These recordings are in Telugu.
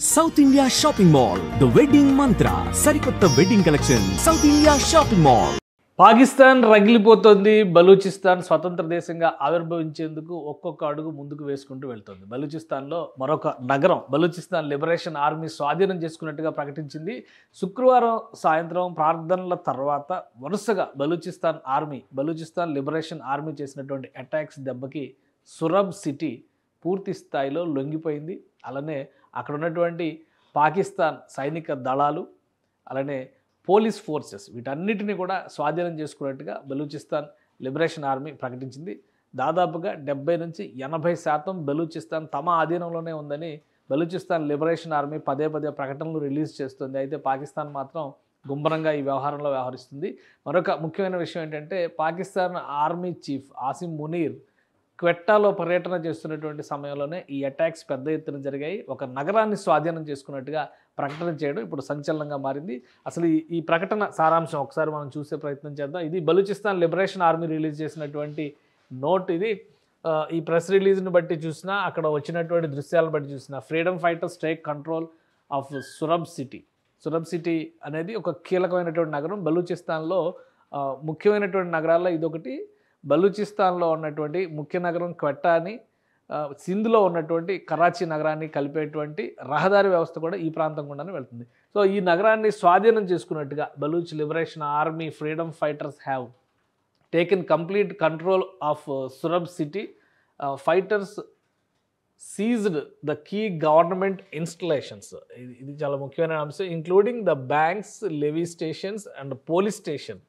South India shopping mall the wedding Mantra సరికొత్త wedding collection South India shopping mall. Pakistan రగిలిపోతుంది. బలూచిస్తాన్ స్వతంత్ర దేశంగా ఆవిర్భవించేందుకు ఒక్కొక్క అడుగు ముందుకు వేసుకుంటూ వెళ్తుంది. బలూచిస్తాన్లో మరొక నగరం బలూచిస్తాన్ లిబరేషన్ ఆర్మీ స్వాధీనం చేసుకున్నట్టుగా ప్రకటించింది. శుక్రవారం సాయంత్రం ప్రార్థనల తర్వాత వరుసగా బలూచిస్తాన్ లిబరేషన్ ఆర్మీ చేసినటువంటి అటాక్స్ దెబ్బకి సురబ్ సిటీ పూర్తి స్థాయిలో లొంగిపోయింది. అలానే అక్కడ ఉన్నటువంటి పాకిస్తాన్ సైనిక దళాలు అలానే పోలీస్ ఫోర్సెస్ వీటన్నిటిని కూడా స్వాధీనం చేసుకున్నట్టుగా బలూచిస్తాన్ లిబరేషన్ ఆర్మీ ప్రకటించింది. దాదాపుగా 70 నుంచి 80% బలూచిస్తాన్ తమ ఆధీనంలోనే ఉందని బలూచిస్తాన్ లిబరేషన్ ఆర్మీ పదే ప్రకటనలు రిలీజ్ చేస్తుంది. అయితే పాకిస్తాన్ మాత్రం గుంభనంగా ఈ వ్యవహారంలో వ్యవహరిస్తుంది. మరొక ముఖ్యమైన విషయం ఏంటంటే పాకిస్తాన్ ఆర్మీ చీఫ్ ఆసిమ్ మునీర్ క్వెట్టాలో పర్యటన చేస్తున్నటువంటి సమయంలోనే ఈ అటాక్స్ పెద్ద ఎత్తున జరిగాయి. ఒక నగరాన్ని స్వాధీనం చేసుకున్నట్టుగా ప్రకటన చేయడం ఇప్పుడు సంచలనంగా మారింది. అసలు ఈ ప్రకటన సారాంశం ఒకసారి మనం చూసే ప్రయత్నం చేద్దాం. ఇది బలూచిస్తాన్ లిబరేషన్ ఆర్మీ రిలీజ్ చేసినటువంటి నోట్. ఇది ఈ ప్రెస్ రిలీజ్ని బట్టి చూసినా అక్కడ వచ్చినటువంటి దృశ్యాలను బట్టి చూసినా freedom fighters take control of Surab city అనేది ఒక కీలకమైనటువంటి నగరం. బలూచిస్తాన్లో ముఖ్యమైనటువంటి నగరాల్లో ఇదొకటి. బలూచిస్తాన్లో ఉన్నటువంటి ముఖ్య నగరం క్వెట్టాని సింధ్లో ఉన్నటువంటి కరాచీ నగరాన్ని కలిపేటువంటి రహదారి వ్యవస్థ కూడా ఈ ప్రాంతం గుండానే వెళ్తుంది. సో ఈ నగరాన్ని స్వాధీనం చేసుకున్నట్టుగా Baloch liberation army freedom fighters have taken complete control of Surab city. Fighters seized the key government installations. ఇది చాలా ముఖ్యమైన అంశం. Including the banks, levy stations and police station.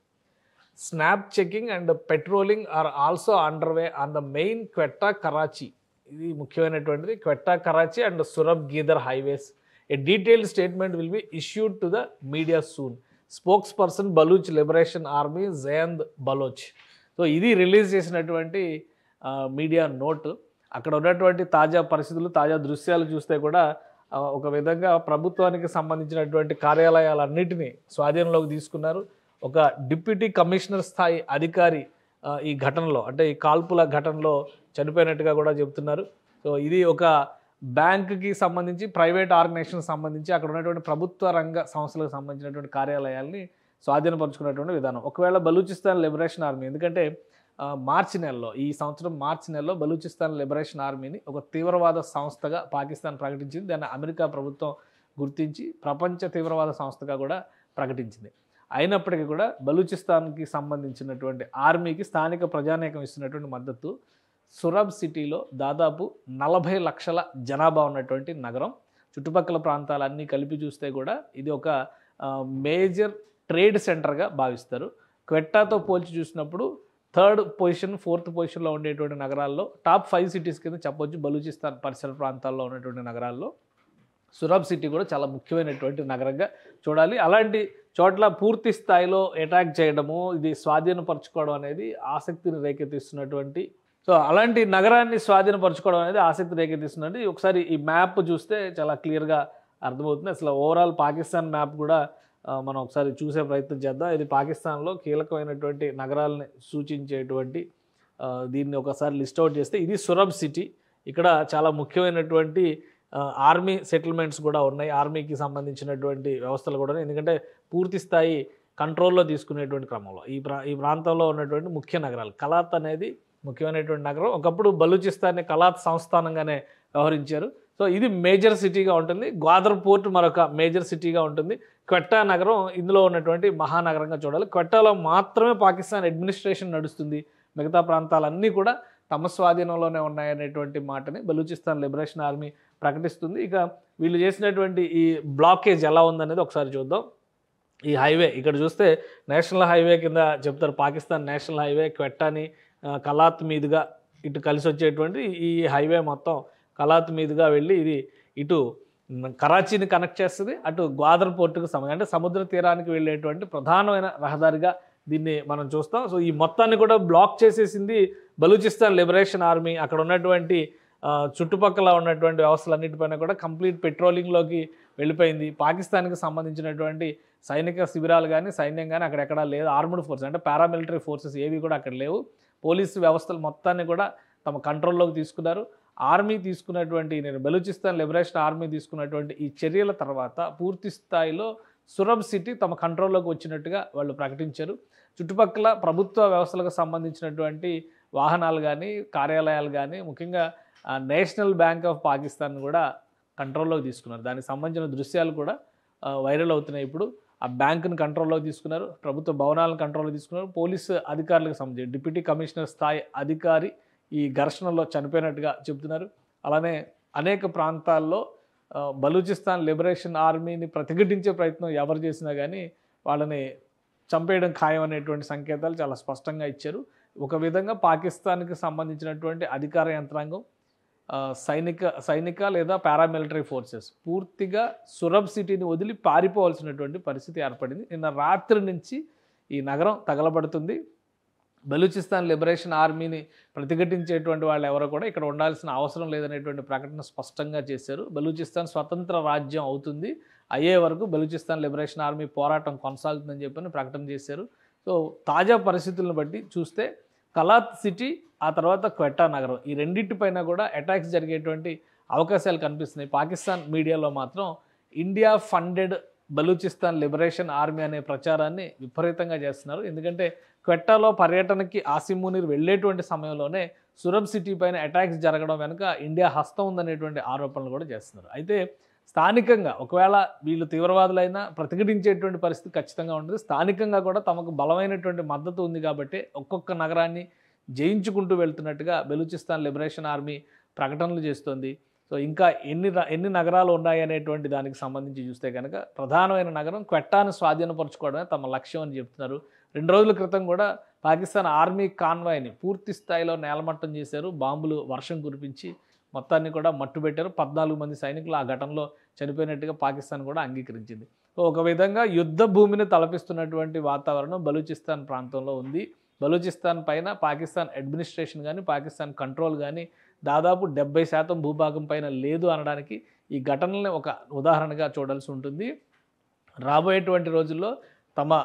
Snap checking and patrolling are also under way on the main Quetta Karachi. ఇది ముఖ్యమైనటువంటిది. Quetta Karachi and Surab Gidar highways. A detailed statement will be issued to the media soon. Spokesperson Baloch liberation army జయంద్ Baloch. So ఇది రిలీజ్ చేసినటువంటి మీడియా నోట్. అక్కడ ఉన్నటువంటి తాజా పరిస్థితులు, తాజా దృశ్యాలు చూస్తే కూడా ఒక విధంగా ప్రభుత్వానికి సంబంధించినటువంటి కార్యాలయాలన్నిటినీ స్వాధీనంలోకి తీసుకున్నారు. ఒక డిప్యూటీ కమిషనర్ స్థాయి అధికారి ఈ ఘటనలో అంటే ఈ కాల్పుల ఘటనలో చనిపోయినట్టుగా కూడా చెబుతున్నారు. సో ఇది ఒక బ్యాంకుకి సంబంధించి ప్రైవేట్ ఆర్గనైజేషన్కి సంబంధించి అక్కడ ఉన్నటువంటి ప్రభుత్వ రంగ సంస్థలకు సంబంధించినటువంటి కార్యాలయాల్ని స్వాధీనపరుచుకున్నటువంటి విధానం. ఒకవేళ బలూచిస్తాన్ లిబరేషన్ ఆర్మీ ఎందుకంటే ఈ సంవత్సరం మార్చి నెలలో బలూచిస్తాన్ లిబరేషన్ ఆర్మీని ఒక తీవ్రవాద సంస్థగా పాకిస్తాన్ ప్రకటించింది. దాన్ని అమెరికా ప్రభుత్వం గుర్తించి ప్రపంచ తీవ్రవాద సంస్థగా కూడా ప్రకటించింది. అయినప్పటికీ కూడా బలూచిస్తాన్కి సంబంధించినటువంటి ఆర్మీకి స్థానిక ప్రజానీకం ఇస్తున్నటువంటి మద్దతు. సురబ్ సిటీలో దాదాపు 40 లక్షల జనాభా ఉన్నటువంటి నగరం. చుట్టుపక్కల ప్రాంతాలన్నీ కలిపి చూస్తే కూడా ఇది ఒక మేజర్ ట్రేడ్ సెంటర్గా భావిస్తారు. క్వెట్టాతో పోల్చి చూసినప్పుడు 3rd పొజిషన్ 4th పొజిషన్లో ఉండేటువంటి నగరాల్లో టాప్ 5 సిటీస్ కింద చెప్పొచ్చు. బలూచిస్తాన్ పరిసర ప్రాంతాల్లో ఉన్నటువంటి నగరాల్లో సురబ్ సిటీ కూడా చాలా ముఖ్యమైనటువంటి నగరంగా చూడాలి. అలాంటి చోట్ల పూర్తి స్థాయిలో అటాక్ చేయడము, ఇది స్వాధీనపరచుకోవడం అనేది ఆసక్తిని రేకెత్తిస్తున్నటువంటి. సో అలాంటి నగరాన్ని స్వాధీనపరచుకోవడం అనేది ఆసక్తి రేకెత్తిస్తున్నది. ఒకసారి ఈ మ్యాప్ చూస్తే చాలా క్లియర్గా అర్థమవుతుంది. అసలు ఓవరాల్ పాకిస్తాన్ మ్యాప్ కూడా మనం ఒకసారి చూసే ప్రయత్నం చేద్దాం. ఇది పాకిస్తాన్లో కీలకమైనటువంటి నగరాలని సూచించేటువంటి దీన్ని ఒకసారి లిస్ట్ అవుట్ చేస్తే ఇది సురబ్ సిటీ. ఇక్కడ చాలా ముఖ్యమైనటువంటి ఆర్మీ సెటిల్మెంట్స్ కూడా ఉన్నాయి. ఆర్మీకి సంబంధించినటువంటి వ్యవస్థలు కూడా ఉన్నాయి. ఎందుకంటే పూర్తి స్థాయి కంట్రోల్లో తీసుకునేటువంటి క్రమంలో ఈ ప్రాంతంలో ఉన్నటువంటి ముఖ్య నగరాలు. కలాత్ అనేది ముఖ్యమైనటువంటి నగరం. ఒకప్పుడు బలూచిస్తాన్ని కలాత్ సంస్థానంగానే వ్యవహరించారు. సో ఇది మేజర్ సిటీగా ఉంటుంది. గ్వాదర్ పోర్ట్ మరొక మేజర్ సిటీగా ఉంటుంది. క్వెట్టా నగరం ఇందులో ఉన్నటువంటి మహానగరంగా చూడాలి. క్వెట్టాలో మాత్రమే పాకిస్తాన్ అడ్మినిస్ట్రేషన్ నడుస్తుంది. మిగతా ప్రాంతాలన్నీ కూడా తమ స్వాధీనంలోనే ఉన్నాయనేటువంటి మాటని బలూచిస్తాన్ లిబరేషన్ ఆర్మీ ప్రకటిస్తుంది. ఇక వీళ్ళు చేసినటువంటి ఈ బ్లాకేజ్ ఎలా ఉందనేది ఒకసారి చూద్దాం. ఈ హైవే ఇక్కడ చూస్తే నేషనల్ హైవే కింద చెప్తారు. పాకిస్తాన్ నేషనల్ హైవే క్వెట్టాని కలాత్ మీదుగా ఇటు కలిసి వచ్చేటువంటి ఈ హైవే మొత్తం కలాత్ మీదుగా వెళ్ళి ఇది ఇటు కరాచీని కనెక్ట్ చేస్తుంది, అటు గ్వాదర్ పోర్టుకు అంటే సముద్ర తీరానికి వెళ్ళేటువంటి ప్రధానమైన రహదారిగా దీన్ని మనం చూస్తాం. సో ఈ మొత్తాన్ని కూడా బ్లాక్ చేసేసింది బలూచిస్తాన్ లిబరేషన్ ఆర్మీ. అక్కడ ఉన్నటువంటి చుట్టుపక్కల ఉన్నటువంటి వ్యవస్థలన్నిటిపైన కూడా కంప్లీట్ పెట్రోలింగ్లోకి వెళ్ళిపోయింది. పాకిస్తాన్కి సంబంధించినటువంటి సైనిక శిబిరాలు కానీ సైన్యం కానీ అక్కడెక్కడా లేదు. ఆర్మ్డ్ ఫోర్సెస్ అంటే పారామిలిటరీ ఫోర్సెస్ ఏవి కూడా అక్కడ లేవు. పోలీసు వ్యవస్థలు మొత్తాన్ని కూడా తమ కంట్రోల్లోకి తీసుకున్నారు. ఆర్మీ తీసుకున్నటువంటి బలూచిస్తాన్ లిబరేషన్ ఆర్మీ తీసుకున్నటువంటి ఈ చర్యల తర్వాత పూర్తి స్థాయిలో సురబ్ సిటీ తమ కంట్రోల్లోకి వచ్చినట్టుగా వాళ్ళు ప్రకటించారు. చుట్టుపక్కల ప్రభుత్వ వ్యవస్థలకు సంబంధించినటువంటి వాహనాలు కానీ, కార్యాలయాలు కానీ, ముఖ్యంగా నేషనల్ బ్యాంక్ ఆఫ్ పాకిస్తాన్ కూడా కంట్రోల్లోకి తీసుకున్నారు. దానికి సంబంధించిన దృశ్యాలు కూడా వైరల్ అవుతున్నాయి. ఇప్పుడు ఆ బ్యాంకును కంట్రోల్లోకి తీసుకున్నారు, ప్రభుత్వ భవనాలను కంట్రోల్లోకి తీసుకున్నారు. పోలీసు అధికారులకు సంబంధించి డిప్యూటీ కమిషనర్ స్థాయి అధికారి ఈ ఘర్షణలో చనిపోయినట్టుగా చెబుతున్నారు. అలానే అనేక ప్రాంతాల్లో బలూచిస్తాన్ లిబరేషన్ ఆర్మీని ప్రతిఘటించే ప్రయత్నం ఎవరు చేసినా కానీ వాళ్ళని చంపేయడం ఖాయం అనేటువంటి సంకేతాలు చాలా స్పష్టంగా ఇచ్చారు. ఒక విధంగా పాకిస్తాన్కి సంబంధించినటువంటి అధికార యంత్రాంగం, సైనిక లేదా పారామిలిటరీ ఫోర్సెస్ పూర్తిగా సురబ్ సిటీని వదిలి పారిపోవాల్సినటువంటి పరిస్థితి ఏర్పడింది. నిన్న రాత్రి నుంచి ఈ నగరం తగలబడుతుంది. బలూచిస్తాన్ లిబరేషన్ ఆర్మీని ప్రతిఘటించేటువంటి వాళ్ళు ఎవరో కూడా ఇక్కడ ఉండాల్సిన అవసరం లేదనేటువంటి ప్రకటన స్పష్టంగా చేశారు. బలూచిస్తాన్ స్వతంత్ర రాజ్యం అవుతుంది అయ్యే వరకు బలూచిస్తాన్ లిబరేషన్ ఆర్మీ పోరాటం కొనసాగుతుందని చెప్పని ప్రకటన చేశారు. సో తాజా పరిస్థితులను బట్టి చూస్తే కలాత్ సిటీ, ఆ తర్వాత క్వెట్టా నగరం, ఈ రెండింటిపైన కూడా అటాక్స్ జరిగేటువంటి అవకాశాలు కనిపిస్తున్నాయి. పాకిస్తాన్ మీడియాలో మాత్రం India funded Balochistan liberation army అనే ప్రచారాన్ని విపరీతంగా చేస్తున్నారు. ఎందుకంటే క్వెట్టాలో పర్యటనకి ఆసిమ్ మునీర్ వెళ్ళేటువంటి సమయంలోనే సురబ్ సిటీ పైన అటాక్స్ జరగడం వెనుక ఇండియా హస్తం ఉందనేటువంటి ఆరోపణలు కూడా చేస్తున్నారు. అయితే స్థానికంగా ఒకవేళ వీళ్ళు తీవ్రవాదులైనా ప్రతిఘటించేటువంటి పరిస్థితి ఖచ్చితంగా ఉంటుంది. స్థానికంగా కూడా తమకు బలమైనటువంటి మద్దతు ఉంది కాబట్టి ఒక్కొక్క నగరాన్ని జయించుకుంటూ వెళ్తున్నట్టుగా బలూచిస్తాన్ లిబరేషన్ ఆర్మీ ప్రకటనలు చేస్తోంది. సో ఇంకా ఎన్ని నగరాలు ఉన్నాయి అనేటువంటి దానికి సంబంధించి చూస్తే కనుక ప్రధానమైన నగరం క్వెట్టాను స్వాధీనపరచుకోవడమే తమ లక్ష్యం అని చెప్తున్నారు. 2 రోజుల క్రితం కూడా పాకిస్తాన్ ఆర్మీ కాన్వాయ్ని పూర్తి స్థాయిలో నేలమట్టం చేశారు. బాంబులు వర్షం కురిపించి మొత్తాన్ని కూడా మట్టుబెట్టారు. 14 మంది సైనికులు ఆ ఘటనలో చనిపోయినట్టుగా పాకిస్తాన్ కూడా అంగీకరించింది. సో ఒక విధంగా యుద్ధ భూమిని తలపిస్తున్నటువంటి వాతావరణం బలూచిస్తాన్ ప్రాంతంలో ఉంది. బలూచిస్తాన్ పైన పాకిస్తాన్ అడ్మినిస్ట్రేషన్ కానీ, పాకిస్తాన్ కంట్రోల్ కానీ దాదాపు 70% భూభాగం పైన లేదు అనడానికి ఈ ఘటనల్ని ఒక ఉదాహరణగా చూడాల్సి ఉంటుంది. రాబోయేటువంటి రోజుల్లో తమ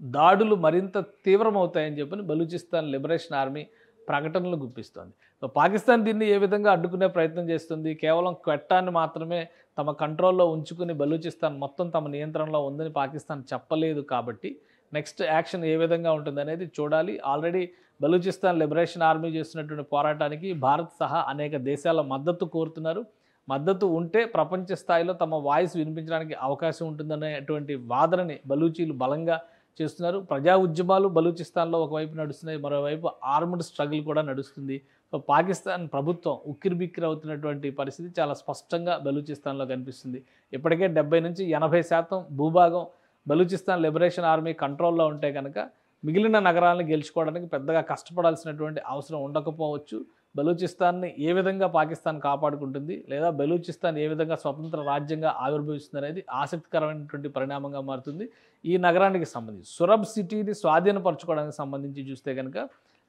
దాడులు మరింత తీవ్రమవుతాయని చెప్పని బలూచిస్తాన్ లిబరేషన్ ఆర్మీ ప్రకటనలు గుప్పిస్తోంది. సో పాకిస్తాన్ దీన్ని ఏ విధంగా అడ్డుకునే ప్రయత్నం చేస్తుంది? కేవలం క్వెట్టాన్ని మాత్రమే తమ కంట్రోల్లో ఉంచుకుని బలూచిస్తాన్ మొత్తం తమ నియంత్రణలో ఉందని పాకిస్తాన్ చెప్పలేదు కాబట్టి నెక్స్ట్ యాక్షన్ ఏ విధంగా ఉంటుంది అనేది చూడాలి. ఆల్రెడీ బలూచిస్తాన్ లిబరేషన్ ఆర్మీ చేస్తున్నటువంటి పోరాటానికి భారత్ సహా అనేక దేశాల మద్దతు కోరుతున్నారు. మద్దతు ఉంటే ప్రపంచ స్థాయిలో తమ వాయిస్ వినిపించడానికి అవకాశం ఉంటుందనేటువంటి వాదనని బలూచీలు బలంగా చేస్తున్నారు. ప్రజా ఉద్యమాలు బలూచిస్తాన్లో ఒకవైపు నడుస్తున్నాయి, మరోవైపు ఆర్మ్డ్ స్ట్రగుల్ కూడా నడుస్తుంది. సో పాకిస్తాన్ ప్రభుత్వం ఉక్కిరిబిక్కిరి అవుతున్నటువంటి పరిస్థితి చాలా స్పష్టంగా బలూచిస్తాన్లో కనిపిస్తుంది. ఇప్పటికే 70 నుంచి 80% భూభాగం బలూచిస్తాన్ లిబరేషన్ ఆర్మీ కంట్రోల్లో ఉంటే కనుక మిగిలిన నగరాలను గెలుచుకోవడానికి పెద్దగా కష్టపడాల్సినటువంటి అవసరం ఉండకపోవచ్చు. బలూచిస్తాన్ని ఏ విధంగా పాకిస్తాన్ కాపాడుకుంటుంది, లేదా బలూచిస్తాన్ ఏ విధంగా స్వతంత్ర రాజ్యంగా ఆవిర్భవిస్తుంది అనేది ఆసక్తికరమైనటువంటి పరిణామంగా మారుతుంది. ఈ నగరానికి సంబంధించి సురబ్ సిటీని స్వాధీనపరచుకోవడానికి సంబంధించి చూస్తే కనుక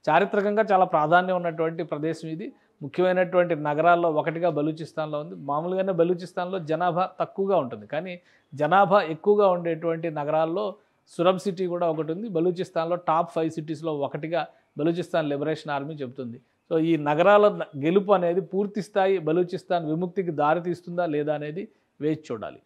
చారిత్రకంగా చాలా ప్రాధాన్యం ఉన్నటువంటి ప్రదేశం ఇది. ముఖ్యమైనటువంటి నగరాల్లో ఒకటిగా బలూచిస్తాన్లో ఉంది. మామూలుగానే బలూచిస్తాన్లో జనాభా తక్కువగా ఉంటుంది, కానీ జనాభా ఎక్కువగా ఉండేటువంటి నగరాల్లో సురబ్ సిటీ కూడా ఒకటి ఉంది. బలూచిస్తాన్లో టాప్ 5 సిటీస్లో ఒకటిగా బలూచిస్తాన్ లిబరేషన్ ఆర్మీ చెబుతుంది. సో ఈ నగరాల గెలుపు అనేది పూర్తి స్థాయి బలూచిస్తాన్ విముక్తికి దారి తీస్తుందా లేదా అనేది వేచి చూడాలి.